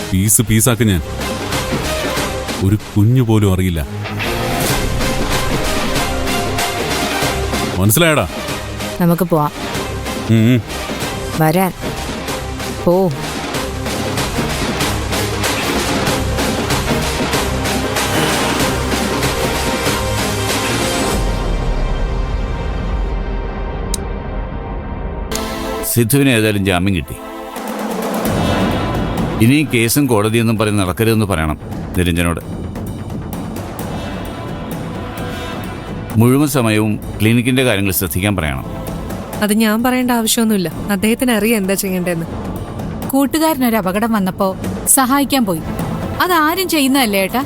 Piece പീസാക്കി ഞാൻ. ഒരു കുഞ്ഞു പോലും അറിയില്ല. മനസ്സിലായടാ? നമുക്ക് പോവാം. വരാൻ പോ. സിദ്ധുവിന് ഏതായാലും ജാമ്യം കിട്ടി. ഇനി കേസും കോടതിയെന്നും പറഞ്ഞ് നടക്കരുതെന്ന് പറയണം നിരഞ്ജനോട്. മുഴുവൻ സമയവും ക്ലിനിക്കിന്റെ കാര്യങ്ങൾ ശ്രദ്ധിക്കാൻ പറയണം. അത് ഞാൻ പറയേണ്ട ആവശ്യമൊന്നുമില്ല. അദ്ദേഹത്തിന് അറിയാം എന്താ ചെയ്യേണ്ടതെന്ന്. കൂട്ടുകാരനൊരു അപകടം വന്നപ്പോ സഹായിക്കാൻ പോയി. അതാരും ചെയ്യുന്നതല്ലേ ഏട്ടാ?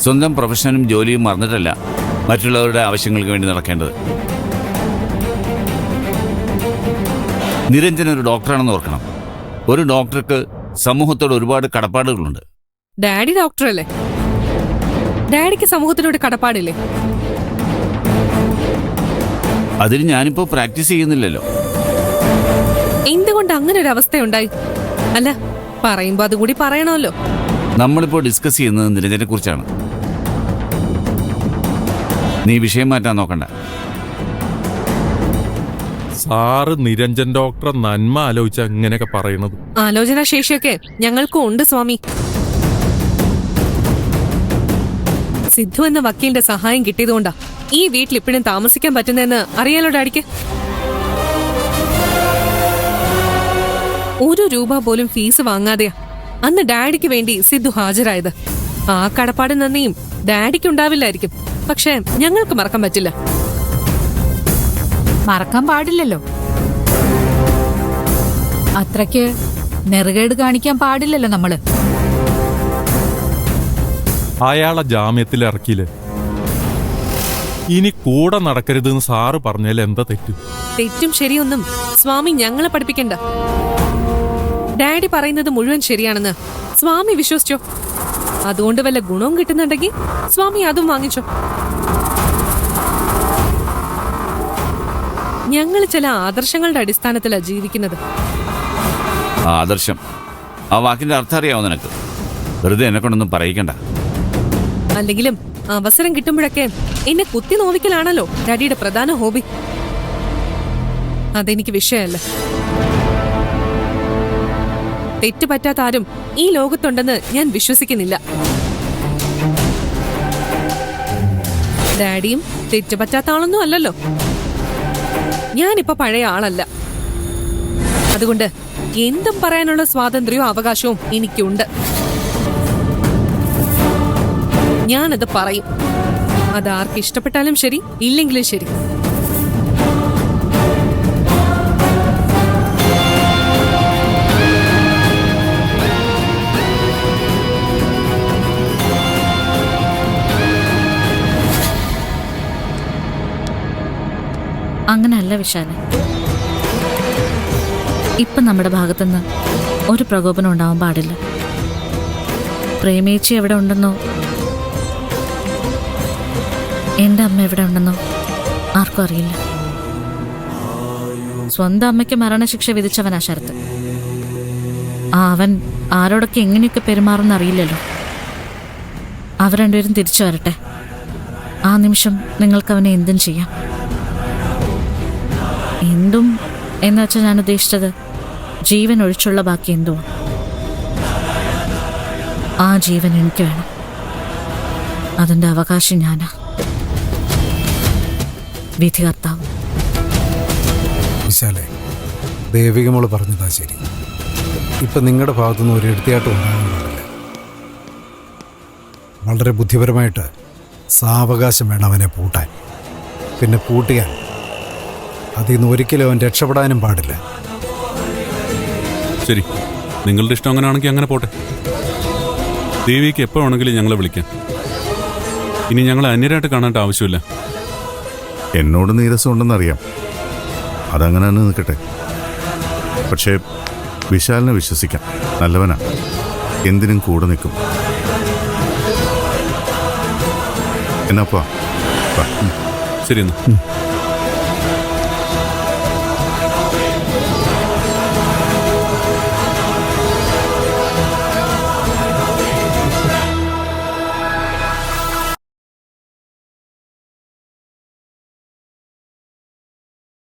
സ്വന്തം പ്രൊഫഷനും ജോലിയും മറന്നിട്ടല്ല മറ്റുള്ളവരുടെ ആവശ്യങ്ങൾക്ക് വേണ്ടി നടക്കേണ്ടത്. നിരഞ്ജൻ ഒരു ഡോക്ടറാണെന്ന് ഓർക്കണം. ഒരു ഡോക്ടർക്ക് സമൂഹത്തോട് ഒരുപാട് കടപ്പാടുകളുണ്ട്. ഡാഡി ഡോക്ടറല്ലേ? ഡാഡിക്ക് സമൂഹത്തിനോട് കടപ്പാടില്ലേ? അതിന് ഞാനിപ്പോ പ്രാക്ടീസ് ചെയ്യുന്നില്ലല്ലോ. എന്തുകൊണ്ട് അങ്ങനെ ഒരു അവസ്ഥയുണ്ടായി? അല്ല, പറയുമ്പോ അതുകൂടി പറയണമല്ലോ. നമ്മളിപ്പോ ഡിസ്കസ് ചെയ്യുന്നത് നിരഞ്ജനെ കുറിച്ചാണ്. നീ വിഷയം മാറ്റാൻ നോക്കണ്ട. സാറ് നിരഞ്ജൻ ഡോക്ടറെ നന്മ ആലോചിച്ച ഇങ്ങനെയൊക്കെ പറയണത്. ആലോചനാ ശേഷിയൊക്കെ ഞങ്ങൾക്കും ഉണ്ട് സ്വാമി. സിദ്ധു എന്ന വക്കീലിന്റെ സഹായം കിട്ടിയതുകൊണ്ടാ ഈ വീട്ടിൽ ഇപ്പോഴും താമസിക്കാൻ പറ്റുന്നതെന്ന് അറിയാലോ ഡാഡിക്ക്. 1 രൂപ പോലും ഫീസ് വാങ്ങാതെയാ അന്ന് ഡാഡിക്ക് വേണ്ടി സിദ്ധു ഹാജരായത്. ആ കടപ്പാട് നന്ദിയും ഡാഡിക്ക് ഉണ്ടാവില്ലായിരിക്കും, പക്ഷെ ഞങ്ങൾക്ക് മറക്കാൻ പറ്റില്ല. മറക്കാൻ പാടില്ലല്ലോ. അത്രയ്ക്ക് നെറുകേട് കാണിക്കാൻ പാടില്ലല്ലോ നമ്മള്. അയാളെ ജാമ്യത്തിൽ ഇറക്കിയില്ലേ? ഇനി കൂടെ നടക്കരുതെന്ന് സാറ് പറഞ്ഞാൽ എന്താ തെറ്റ്? തെറ്റും ശരിയൊന്നും സ്വാമി ഞങ്ങളെ പഠിപ്പിക്കണ്ട. ഡാഡി പറയുന്നത് മുഴുവൻ ശരിയാണെന്ന് സ്വാമി വിശ്വസിച്ചോ. അതുകൊണ്ട് വല്ല ഗുണവും കിട്ടുന്നുണ്ടെങ്കിൽ സ്വാമി അതും വാങ്ങിച്ചോ. ഞങ്ങൾ ചില ആദർശങ്ങളുടെ അടിസ്ഥാനത്തിലാണ് ജീവിക്കുന്നത്. ആദർശം, ആ വാക്കിന്റെ അർത്ഥം അറിയാവോ നിനക്ക്? വെറുതെ എന്നെ കൊണ്ടൊന്നും പറയിക്കണ്ട. അല്ലെങ്കിലും അവസരം കിട്ടുമ്പോഴൊക്കെ എന്നെ കുത്തി നോവിക്കലാണല്ലോ ഡാഡിയുടെ പ്രധാന ഹോബി. അതെനിക്ക് വിഷയമല്ല. തെറ്റ് പറ്റാത്ത ആരും ഈ ലോകത്തുണ്ടെന്ന് ഞാൻ വിശ്വസിക്കുന്നില്ല. ഡാഡിയും തെറ്റ് പറ്റാത്ത ആളൊന്നും അല്ലല്ലോ. ഞാനിപ്പോ പഴയ ആളല്ല. അതുകൊണ്ട് എന്തും പറയാനുള്ള സ്വാതന്ത്ര്യവും അവകാശവും എനിക്കുണ്ട്. ഞാനത് പറയും. അത് ആർക്ക് ഇഷ്ടപ്പെട്ടാലും ശരി, ഇല്ലെങ്കിലും ശരി. അങ്ങനല്ല വിശാല. ഇപ്പം നമ്മുടെ ഭാഗത്തുനിന്ന് ഒരു പ്രകോപനം ഉണ്ടാവാൻ പാടില്ല. പ്രേമേച്ചി എവിടെ ഉണ്ടെന്നോ എൻ്റെ അമ്മ എവിടെ ഉണ്ടെന്നോ ആർക്കും അറിയില്ല. സ്വന്തം അമ്മയ്ക്ക് മരണശിക്ഷ വിധിച്ചവനാ ശരത്ത്. അവൻ ആരോടൊക്കെ എങ്ങനെയൊക്കെ പെരുമാറുന്ന അറിയില്ലല്ലോ. അവർ രണ്ടുപേരും തിരിച്ചു വരട്ടെ. ആ നിമിഷം നിങ്ങൾക്ക് അവനെ എന്തും ചെയ്യാം. എന്തും എന്ന് വെച്ചാൽ ഞാൻ ഉദ്ദേശിച്ചത് ജീവൻ ഒഴിച്ചുള്ള ബാക്കി എന്തുവാ. ആ ജീവൻ എനിക്ക് വേണം. അതിൻ്റെ അവകാശം ഞാനാ, വിധികർത്താവ്. വിശാലേ, ദേവികമോള് പറഞ്ഞതാ ശരി. ഇപ്പം നിങ്ങളുടെ ഭാഗത്തുനിന്ന് ഒരു എടുത്തിയാട്ടം ഉണ്ടാകാൻ പാടില്ല. വളരെ ബുദ്ധിപരമായിട്ട് സാവകാശം വേണം അവനെ പൂട്ടാൻ. പിന്നെ പൂട്ടിയാൽ അതിൽ നിന്ന് ഒരിക്കലും അവൻ രക്ഷപ്പെടാനും പാടില്ല. ശരി, നിങ്ങളുടെ ഇഷ്ടം അങ്ങനെയാണെങ്കിൽ അങ്ങനെ പോട്ടെ. ദേവിക്ക് എപ്പോൾ വേണമെങ്കിലും ഞങ്ങളെ വിളിക്കാം. ഇനി ഞങ്ങളെ അന്യരായിട്ട് കാണേണ്ട ആവശ്യമില്ല. എന്നോട് നീരസമുണ്ടെന്നറിയാം, അതങ്ങനെ തന്നെ നിൽക്കട്ടെ. പക്ഷേ വിശാലിനെ വിശ്വസിക്കാം. നല്ലവനാ, എന്തിനും കൂടെ നിൽക്കും. എന്നാ ശരി എന്നാ.